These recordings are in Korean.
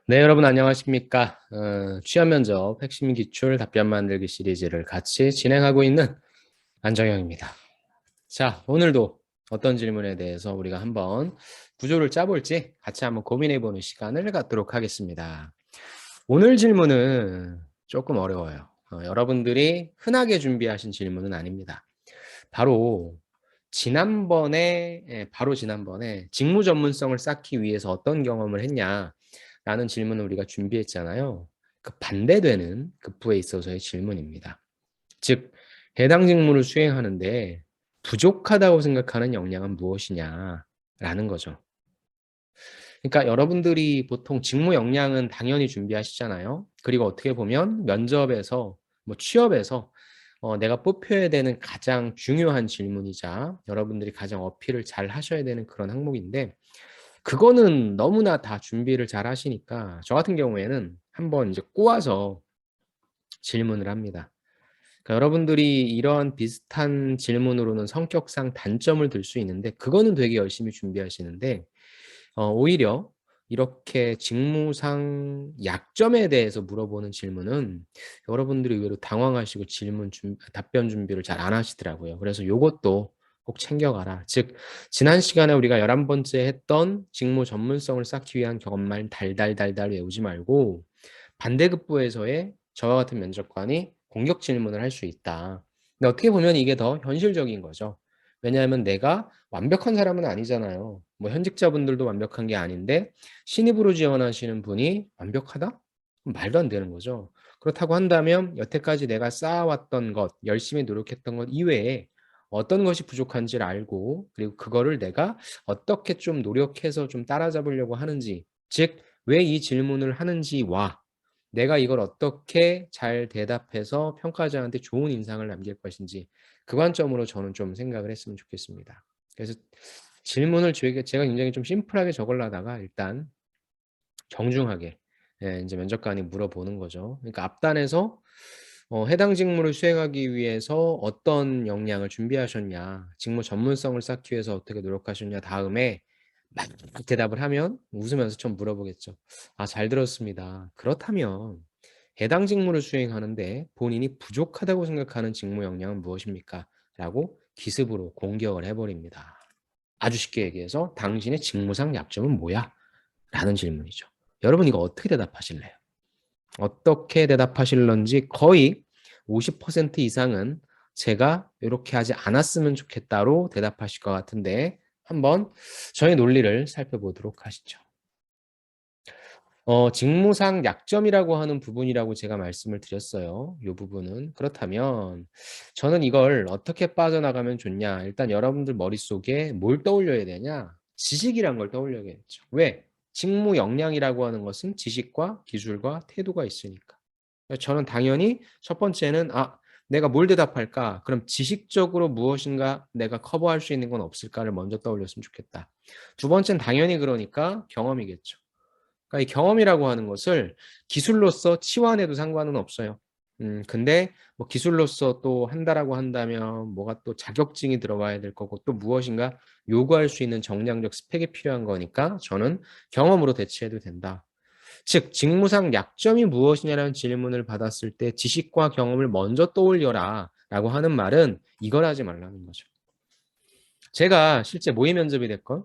네, 여러분 안녕하십니까? 취업 면접 핵심 기출 답변 만들기 시리즈를 같이 진행하고 있는 안정영입니다. 자, 오늘도 어떤 질문에 대해서 우리가 한번 구조를 짜볼지 같이 한번 고민해보는 시간을 갖도록 하겠습니다. 오늘 질문은 조금 어려워요. 여러분들이 흔하게 준비하신 질문은 아닙니다. 바로 지난번에 직무 전문성을 쌓기 위해서 어떤 경험을 했냐? 라는 질문을 우리가 준비했잖아요. 그 반대되는 급부에 있어서의 질문입니다. 즉, 해당 직무를 수행하는데 부족하다고 생각하는 역량은 무엇이냐라는 거죠. 그러니까 여러분들이 보통 직무 역량은 당연히 준비하시잖아요. 그리고 어떻게 보면 면접에서, 취업에서 내가 뽑혀야 되는 가장 중요한 질문이자 여러분들이 가장 어필을 잘 하셔야 되는 그런 항목인데 그거는 너무나 다 준비를 잘 하시니까 저 같은 경우에는 한번 이제 꼬아서 질문을 합니다. 그러니까 여러분들이 이런 비슷한 질문으로는 성격상 단점을 들 수 있는데 그거는 되게 열심히 준비하시는데 오히려 이렇게 직무상 약점에 대해서 물어보는 질문은 여러분들이 의외로 당황하시고 답변 준비를 잘 안 하시더라고요. 그래서 요것도 꼭 챙겨가라. 즉, 지난 시간에 우리가 11번째 했던 직무 전문성을 쌓기 위한 경험만 달달달달 외우지 말고 반대급부에서의 저와 같은 면접관이 공격 질문을 할 수 있다. 근데 어떻게 보면 이게 더 현실적인 거죠. 왜냐하면 내가 완벽한 사람은 아니잖아요. 현직자분들도 완벽한 게 아닌데 신입으로 지원하시는 분이 완벽하다? 말도 안 되는 거죠. 그렇다고 한다면 여태까지 내가 쌓아왔던 것, 열심히 노력했던 것 이외에 어떤 것이 부족한지를 알고 그리고 그거를 내가 어떻게 좀 노력해서 좀 따라잡으려고 하는지, 즉, 왜 이 질문을 하는지와 내가 이걸 어떻게 잘 대답해서 평가자한테 좋은 인상을 남길 것인지 그 관점으로 저는 좀 생각을 했으면 좋겠습니다. 그래서 질문을 제가 굉장히 좀 심플하게 적으려다가 일단 정중하게 이제 면접관이 물어보는 거죠. 그러니까 앞단에서 해당 직무를 수행하기 위해서 어떤 역량을 준비하셨냐, 직무 전문성을 쌓기 위해서 어떻게 노력하셨냐 다음에 막 대답을 하면 웃으면서 좀 물어보겠죠. 아, 잘 들었습니다. 그렇다면 해당 직무를 수행하는데 본인이 부족하다고 생각하는 직무 역량은 무엇입니까? 라고 기습으로 공격을 해버립니다. 아주 쉽게 얘기해서 당신의 직무상 약점은 뭐야? 라는 질문이죠. 여러분 이거 어떻게 대답하실래요? 어떻게 대답하실런지 거의 50% 이상은 제가 이렇게 하지 않았으면 좋겠다로 대답하실 것 같은데 한번 저의 논리를 살펴보도록 하시죠. 직무상 약점이라고 하는 부분이라고 제가 말씀을 드렸어요. 이 부분은. 그렇다면 저는 이걸 어떻게 빠져나가면 좋냐. 일단 여러분들 머릿속에 뭘 떠올려야 되냐. 지식이란 걸 떠올려야겠죠. 왜? 직무 역량이라고 하는 것은 지식과 기술과 태도가 있으니까. 저는 당연히 첫 번째는 내가 뭘 대답할까? 그럼 지식적으로 무엇인가 내가 커버할 수 있는 건 없을까를 먼저 떠올렸으면 좋겠다. 두 번째는 당연히 그러니까 경험이겠죠. 그러니까 이 경험이라고 하는 것을 기술로서 치환해도 상관은 없어요. 근데 기술로서 또 한다라고 한다면 뭐가 또 자격증이 들어가야 될 거고 또 무엇인가 요구할 수 있는 정량적 스펙이 필요한 거니까 저는 경험으로 대체해도 된다. 즉, 직무상 약점이 무엇이냐라는 질문을 받았을 때 지식과 경험을 먼저 떠올려라 라고 하는 말은 이걸 하지 말라는 거죠. 제가 실제 모의 면접이 됐건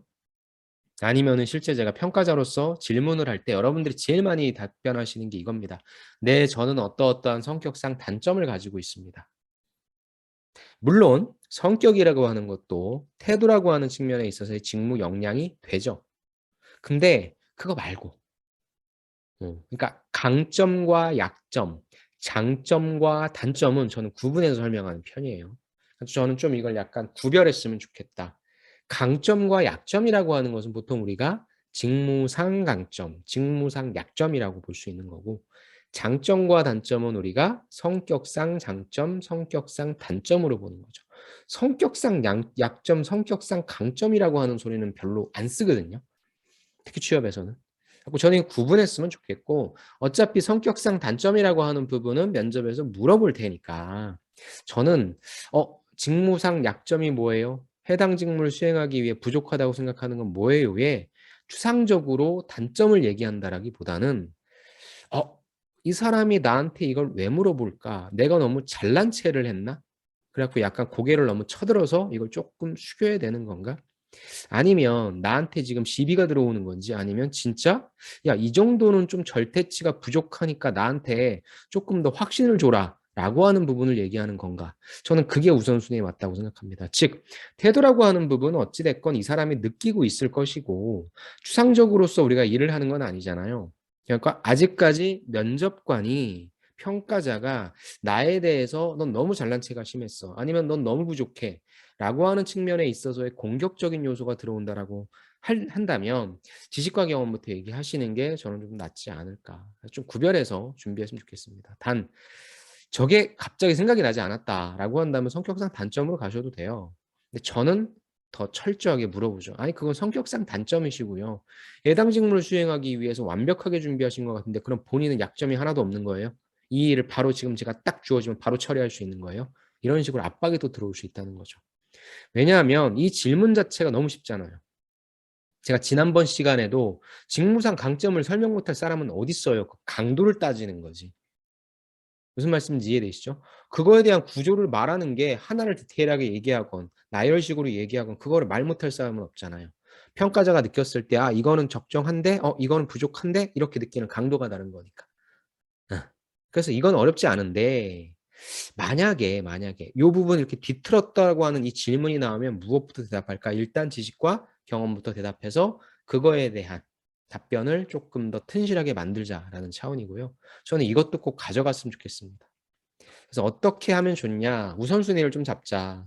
아니면은 실제 제가 평가자로서 질문을 할 때 여러분들이 제일 많이 답변하시는 게 이겁니다. 네, 저는 어떠어떠한 성격상 단점을 가지고 있습니다. 물론 성격이라고 하는 것도 태도라고 하는 측면에 있어서의 직무 역량이 되죠. 근데 그거 말고 그러니까 강점과 약점, 장점과 단점은 저는 구분해서 설명하는 편이에요. 그래서 저는 좀 이걸 약간 구별했으면 좋겠다. 강점과 약점이라고 하는 것은 보통 우리가 직무상 강점, 직무상 약점이라고 볼 수 있는 거고 장점과 단점은 우리가 성격상 장점, 성격상 단점으로 보는 거죠. 성격상 약점, 성격상 강점이라고 하는 소리는 별로 안 쓰거든요. 특히 취업에서는. 저는 구분했으면 좋겠고 어차피 성격상 단점이라고 하는 부분은 면접에서 물어볼 테니까 저는 직무상 약점이 뭐예요? 해당 직무를 수행하기 위해 부족하다고 생각하는 건 뭐예요? 왜? 추상적으로 단점을 얘기한다라기보다는 이 사람이 나한테 이걸 왜 물어볼까? 내가 너무 잘난 체를 했나? 그래 갖고 약간 고개를 너무 쳐들어서 이걸 조금 숙여야 되는 건가? 아니면 나한테 지금 시비가 들어오는 건지, 아니면 진짜 야, 이 정도는 좀 절대치가 부족하니까 나한테 조금 더 확신을 줘라 라고 하는 부분을 얘기하는 건가? 저는 그게 우선순위에 맞다고 생각합니다. 즉, 태도라고 하는 부분은 어찌됐건 이 사람이 느끼고 있을 것이고, 추상적으로서 우리가 일을 하는 건 아니잖아요. 그러니까 아직까지 면접관이, 평가자가 나에 대해서 넌 너무 잘난 체가 심했어, 아니면 넌 너무 부족해 라고 하는 측면에 있어서의 공격적인 요소가 들어온다라고 한다면 지식과 경험부터 얘기하시는 게 저는 좀 낫지 않을까. 좀 구별해서 준비했으면 좋겠습니다. 단, 저게 갑자기 생각이 나지 않았다라고 한다면 성격상 단점으로 가셔도 돼요. 근데 저는 더 철저하게 물어보죠. 아니, 그건 성격상 단점이시고요. 해당 직무를 수행하기 위해서 완벽하게 준비하신 것 같은데 그럼 본인은 약점이 하나도 없는 거예요? 이 일을 바로 지금 제가 딱 주어지면 바로 처리할 수 있는 거예요? 이런 식으로 압박이 또 들어올 수 있다는 거죠. 왜냐하면 이 질문 자체가 너무 쉽잖아요. 제가 지난번 시간에도 직무상 강점을 설명 못할 사람은 어디 있어요? 그 강도를 따지는 거지. 무슨 말씀인지 이해되시죠? 그거에 대한 구조를 말하는 게 하나를 디테일하게 얘기하건 나열식으로 얘기하건 그거를 말 못할 사람은 없잖아요. 평가자가 느꼈을 때 이거는 적정한데 이거는 부족한데 이렇게 느끼는 강도가 다른 거니까. 그래서 이건 어렵지 않은데 만약에 이 부분 이렇게 뒤틀었다고 하는 이 질문이 나오면 무엇부터 대답할까? 일단 지식과 경험부터 대답해서 그거에 대한 답변을 조금 더 튼실하게 만들자라는 차원이고요. 저는 이것도 꼭 가져갔으면 좋겠습니다. 그래서 어떻게 하면 좋냐? 우선순위를 좀 잡자.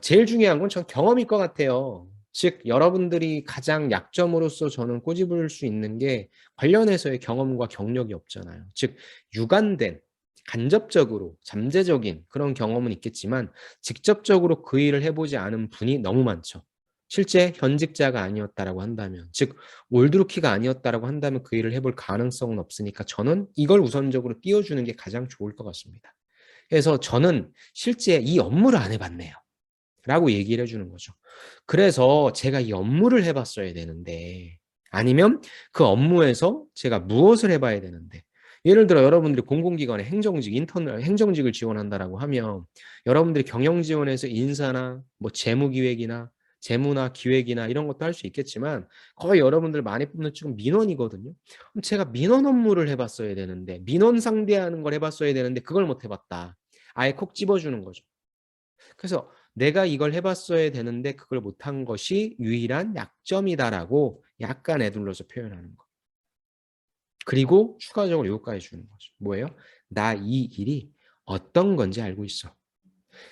제일 중요한 건 전 경험일 것 같아요. 즉, 여러분들이 가장 약점으로서 저는 꼬집을 수 있는 게 관련해서의 경험과 경력이 없잖아요. 즉, 유관된, 간접적으로, 잠재적인 그런 경험은 있겠지만 직접적으로 그 일을 해보지 않은 분이 너무 많죠. 실제 현직자가 아니었다라고 한다면, 즉, 올드루키가 아니었다라고 한다면 그 일을 해볼 가능성은 없으니까 저는 이걸 우선적으로 띄워주는 게 가장 좋을 것 같습니다. 그래서 저는 실제 이 업무를 안 해봤네요. 라고 얘기를 해주는 거죠. 그래서 제가 이 업무를 해봤어야 되는데, 아니면 그 업무에서 제가 무엇을 해봐야 되는데, 예를 들어 여러분들이 공공기관의 행정직, 행정직을 지원한다라고 하면 여러분들이 경영지원에서 인사나 뭐 재무기획이나 재무나 기획이나 이런 것도 할 수 있겠지만 거의 여러분들 많이 뽑는 쪽은 민원이거든요. 그럼 제가 민원 업무를 해봤어야 되는데, 민원 상대하는 걸 해봤어야 되는데 그걸 못 해봤다. 아예 콕 집어주는 거죠. 그래서 내가 이걸 해봤어야 되는데 그걸 못한 것이 유일한 약점이다라고 약간 애둘러서 표현하는 거. 그리고 추가적으로 요거까지 주는 거죠. 뭐예요? 나 이 일이 어떤 건지 알고 있어.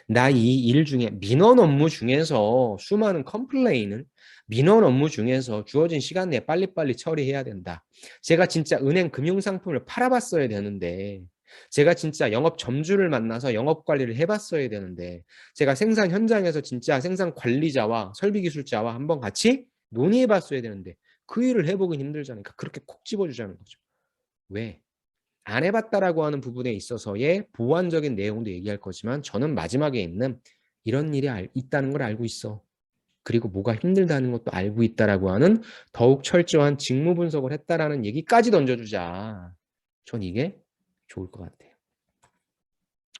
나 이 일 중에 민원 업무 중에서 수많은 컴플레인을 민원 업무 중에서 주어진 시간 내에 빨리빨리 처리해야 된다. 제가 진짜 은행 금융상품을 팔아봤어야 되는데 제가 진짜 영업 점주를 만나서 영업 관리를 해봤어야 되는데 제가 생산 현장에서 진짜 생산 관리자와 설비 기술자와 한번 같이 논의해봤어야 되는데 그 일을 해보긴 힘들잖아요. 그러니까 그렇게 콕 집어주자는 거죠. 왜? 안 해봤다라고 하는 부분에 있어서의 보완적인 내용도 얘기할 거지만 저는 마지막에 있는 이런 일이 있다는 걸 알고 있어. 그리고 뭐가 힘들다는 것도 알고 있다라고 하는 더욱 철저한 직무 분석을 했다라는 얘기까지 던져주자. 전 이게 좋을 것 같아요.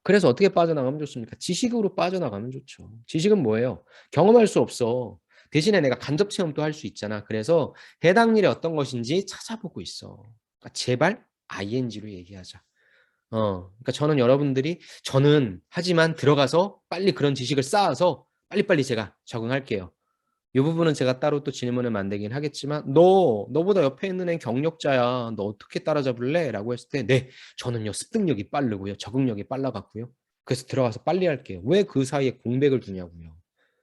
그래서 어떻게 빠져나가면 좋습니까? 지식으로 빠져나가면 좋죠. 지식은 뭐예요? 경험할 수 없어. 대신에 내가 간접 체험도 할 수 있잖아. 그래서 해당 일이 어떤 것인지 찾아보고 있어. 그러니까 제발 ing로 얘기하자. 그러니까 저는 하지만 들어가서 빨리 그런 지식을 쌓아서 빨리빨리 제가 적응할게요. 이 부분은 제가 따로 또 질문을 만들긴 하겠지만 너보다 옆에 있는 애 경력자야. 너 어떻게 따라잡을래? 라고 했을 때 네, 저는요 습득력이 빠르고요. 적응력이 빨라갖고요. 그래서 들어가서 빨리 할게요. 왜 그 사이에 공백을 두냐고요.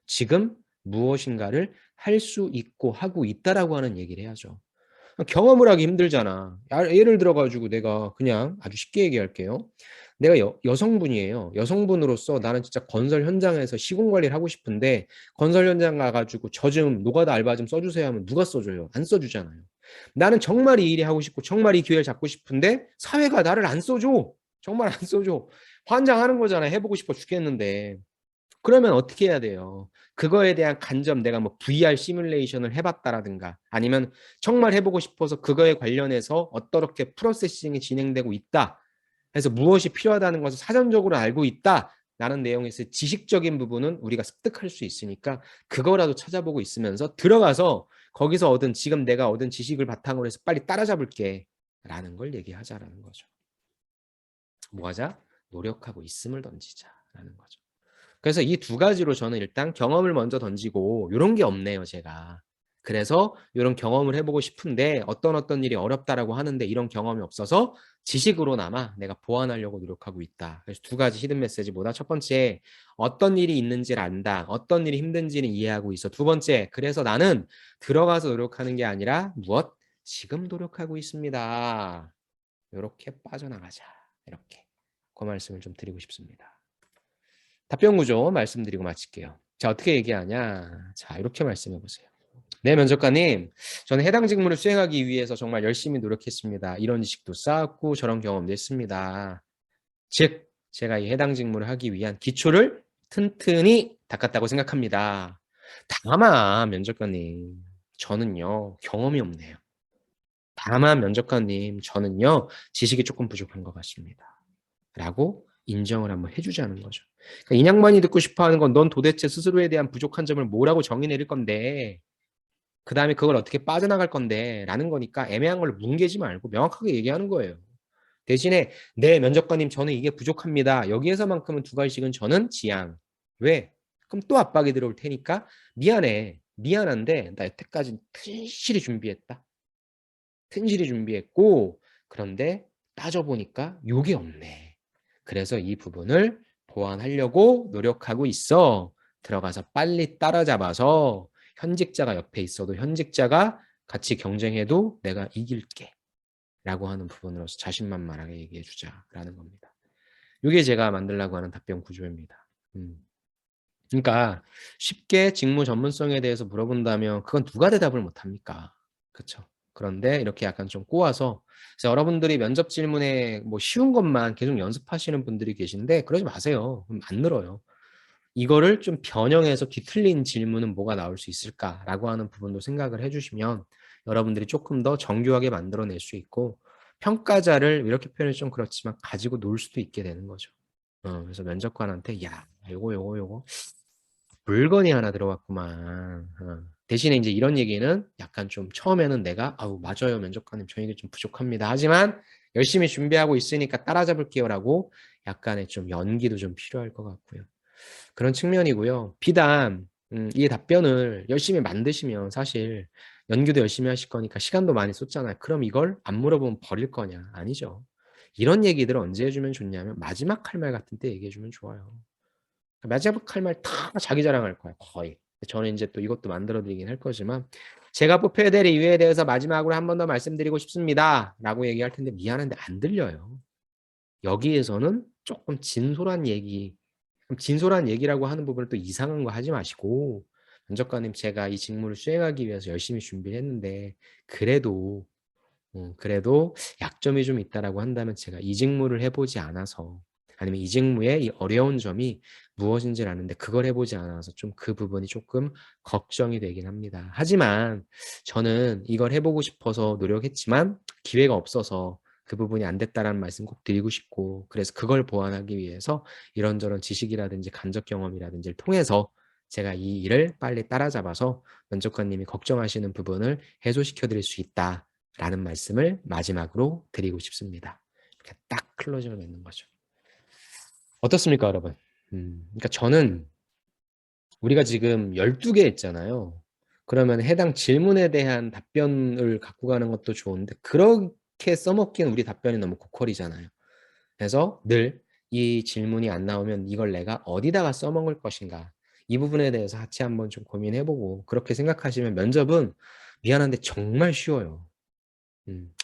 지금 무엇인가를 할 수 있고 하고 있다라고 하는 얘기를 해야죠. 경험을 하기 힘들잖아. 예를 들어가지고 내가 그냥 아주 쉽게 얘기할게요. 내가 여성분이에요. 여성분으로서 나는 진짜 건설 현장에서 시공 관리를 하고 싶은데 건설 현장 가가지고 저 좀 노가다 알바 좀 써주세요 하면 누가 써줘요? 안 써주잖아요. 나는 정말 이 일이 하고 싶고 정말 이 기회를 잡고 싶은데 사회가 나를 안 써줘. 정말 안 써줘. 환장하는 거잖아. 해보고 싶어 죽겠는데. 그러면 어떻게 해야 돼요? 그거에 대한 간접 내가 뭐 VR 시뮬레이션을 해 봤다라든가 아니면 정말 해 보고 싶어서 그거에 관련해서 어떻게 프로세싱이 진행되고 있다. 해서 무엇이 필요하다는 것을 사전적으로 알고 있다라는 내용에서 지식적인 부분은 우리가 습득할 수 있으니까 그거라도 찾아보고 있으면서 들어가서 거기서 얻은 지금 내가 얻은 지식을 바탕으로 해서 빨리 따라잡을게 라는 걸 얘기하자라는 거죠. 뭐 하자? 노력하고 있음을 던지자라는 거죠. 그래서 이 두 가지로 저는 일단 경험을 먼저 던지고 요런 게 없네요, 제가. 그래서 요런 경험을 해 보고 싶은데 어떤 일이 어렵다라고 하는데 이런 경험이 없어서 지식으로나마 내가 보완하려고 노력하고 있다. 그래서 두 가지 히든 메시지 뭐다? 첫 번째, 어떤 일이 있는지를 안다. 어떤 일이 힘든지는 이해하고 있어. 두 번째, 그래서 나는 들어가서 노력하는 게 아니라 무엇? 지금 노력하고 있습니다. 요렇게 빠져나가자. 이렇게. 그 말씀을 좀 드리고 싶습니다. 답변 구조 말씀드리고 마칠게요. 자, 어떻게 얘기하냐? 자, 이렇게 말씀해 보세요. 네, 면접관님. 저는 해당 직무를 수행하기 위해서 정말 열심히 노력했습니다. 이런 지식도 쌓았고 저런 경험도 했습니다. 즉, 제가 이 해당 직무를 하기 위한 기초를 튼튼히 닦았다고 생각합니다. 다만, 면접관님, 저는요, 경험이 없네요. 다만, 면접관님, 저는요, 지식이 조금 부족한 것 같습니다. 라고 인정을 한번 해주자는 거죠. 그러니까 인양만이 듣고 싶어 하는 건 넌 도대체 스스로에 대한 부족한 점을 뭐라고 정의 내릴 건데, 그 다음에 그걸 어떻게 빠져나갈 건데, 라는 거니까 애매한 걸 뭉개지 말고 명확하게 얘기하는 거예요. 대신에, 네, 면접관님, 저는 이게 부족합니다. 여기에서만큼은 두 가지씩은 저는 지양. 왜? 그럼 또 압박이 들어올 테니까, 미안해. 미안한데, 나 여태까지 튼실히 준비했다. 튼실히 준비했고, 그런데 따져보니까 요게 없네. 그래서 이 부분을 보완하려고 노력하고 있어. 들어가서 빨리 따라잡아서 현직자가 옆에 있어도 현직자가 같이 경쟁해도 내가 이길게. 라고 하는 부분으로서 자신만만하게 얘기해 주자라는 겁니다. 이게 제가 만들려고 하는 답변 구조입니다. 그러니까 쉽게 직무 전문성에 대해서 물어본다면 그건 누가 대답을 못합니까? 그렇죠. 그런데 이렇게 약간 좀 꼬아서 그래서 여러분들이 면접 질문에 뭐 쉬운 것만 계속 연습하시는 분들이 계신데 그러지 마세요. 그럼 안 늘어요. 이거를 좀 변형해서 뒤틀린 질문은 뭐가 나올 수 있을까라고 하는 부분도 생각을 해주시면 여러분들이 조금 더 정교하게 만들어낼 수 있고 평가자를 이렇게 표현이 좀 그렇지만 가지고 놀 수도 있게 되는 거죠. 그래서 면접관한테 야, 요거 물건이 하나 들어왔구만. 대신에 이제 이런 얘기는 약간 좀 처음에는 내가 아우 맞아요 면접관님 저 이게 좀 부족합니다. 하지만 열심히 준비하고 있으니까 따라잡을게요라고 약간의 좀 연기도 좀 필요할 것 같고요. 그런 측면이고요. 비단 이 답변을 열심히 만드시면 사실 연기도 열심히 하실 거니까 시간도 많이 쏟잖아요. 그럼 이걸 안 물어보면 버릴 거냐? 아니죠. 이런 얘기들을 언제 해주면 좋냐면 마지막 할 말 같은 때 얘기해 주면 좋아요. 마지막 할 말 다 자기 자랑할 거야 거의. 저는 이제 또 이것도 만들어 드리긴 할 거지만 제가 뽑혀야 될 이유에 대해서 마지막으로 한 번 더 말씀드리고 싶습니다. 라고 얘기할 텐데 미안한데 안 들려요. 여기에서는 조금 진솔한 얘기 그럼 진솔한 얘기라고 하는 부분을 또 이상한 거 하지 마시고 면접관님 제가 이 직무를 수행하기 위해서 열심히 준비를 했는데 그래도 약점이 좀 있다라고 한다면 제가 이 직무를 해보지 않아서 아니면 이 직무의 이 어려운 점이 무엇인지를 아는데 그걸 해보지 않아서 좀 그 부분이 조금 걱정이 되긴 합니다. 하지만 저는 이걸 해보고 싶어서 노력했지만 기회가 없어서 그 부분이 안 됐다라는 말씀 꼭 드리고 싶고 그래서 그걸 보완하기 위해서 이런저런 지식이라든지 간접 경험이라든지를 통해서 제가 이 일을 빨리 따라잡아서 면접관님이 걱정하시는 부분을 해소시켜 드릴 수 있다. 라는 말씀을 마지막으로 드리고 싶습니다. 이렇게 딱 클로징을 맺는 거죠. 어떻습니까, 여러분? 그러니까 저는 우리가 지금 12개 했잖아요. 그러면 해당 질문에 대한 답변을 갖고 가는 것도 좋은데 그렇게 써먹기는 우리 답변이 너무 고퀄이잖아요. 그래서 늘 이 질문이 안 나오면 이걸 내가 어디다가 써먹을 것인가 이 부분에 대해서 같이 한번 좀 고민해보고 그렇게 생각하시면 면접은 미안한데 정말 쉬워요.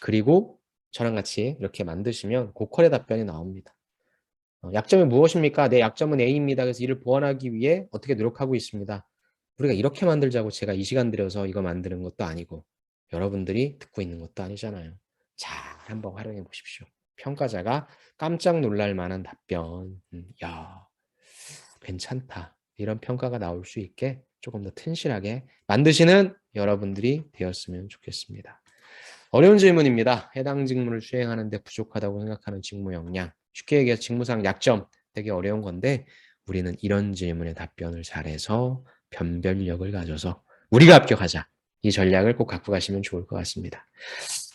그리고 저랑 같이 이렇게 만드시면 고퀄의 답변이 나옵니다. 약점이 무엇입니까? 내 약점은 A입니다. 그래서 이를 보완하기 위해 어떻게 노력하고 있습니다. 우리가 이렇게 만들자고 제가 이 시간 들여서 이거 만드는 것도 아니고 여러분들이 듣고 있는 것도 아니잖아요. 잘 한번 활용해 보십시오. 평가자가 깜짝 놀랄 만한 답변. 야, 괜찮다. 이런 평가가 나올 수 있게 조금 더 튼실하게 만드시는 여러분들이 되었으면 좋겠습니다. 어려운 질문입니다. 해당 직무를 수행하는 데 부족하다고 생각하는 직무 역량. 쉽게 얘기해서 직무상 약점 되게 어려운 건데 우리는 이런 질문에 답변을 잘해서 변별력을 가져서 우리가 합격하자. 이 전략을 꼭 갖고 가시면 좋을 것 같습니다.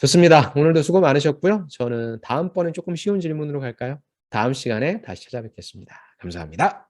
좋습니다. 오늘도 수고 많으셨고요. 저는 다음번엔 조금 쉬운 질문으로 갈까요? 다음 시간에 다시 찾아뵙겠습니다. 감사합니다.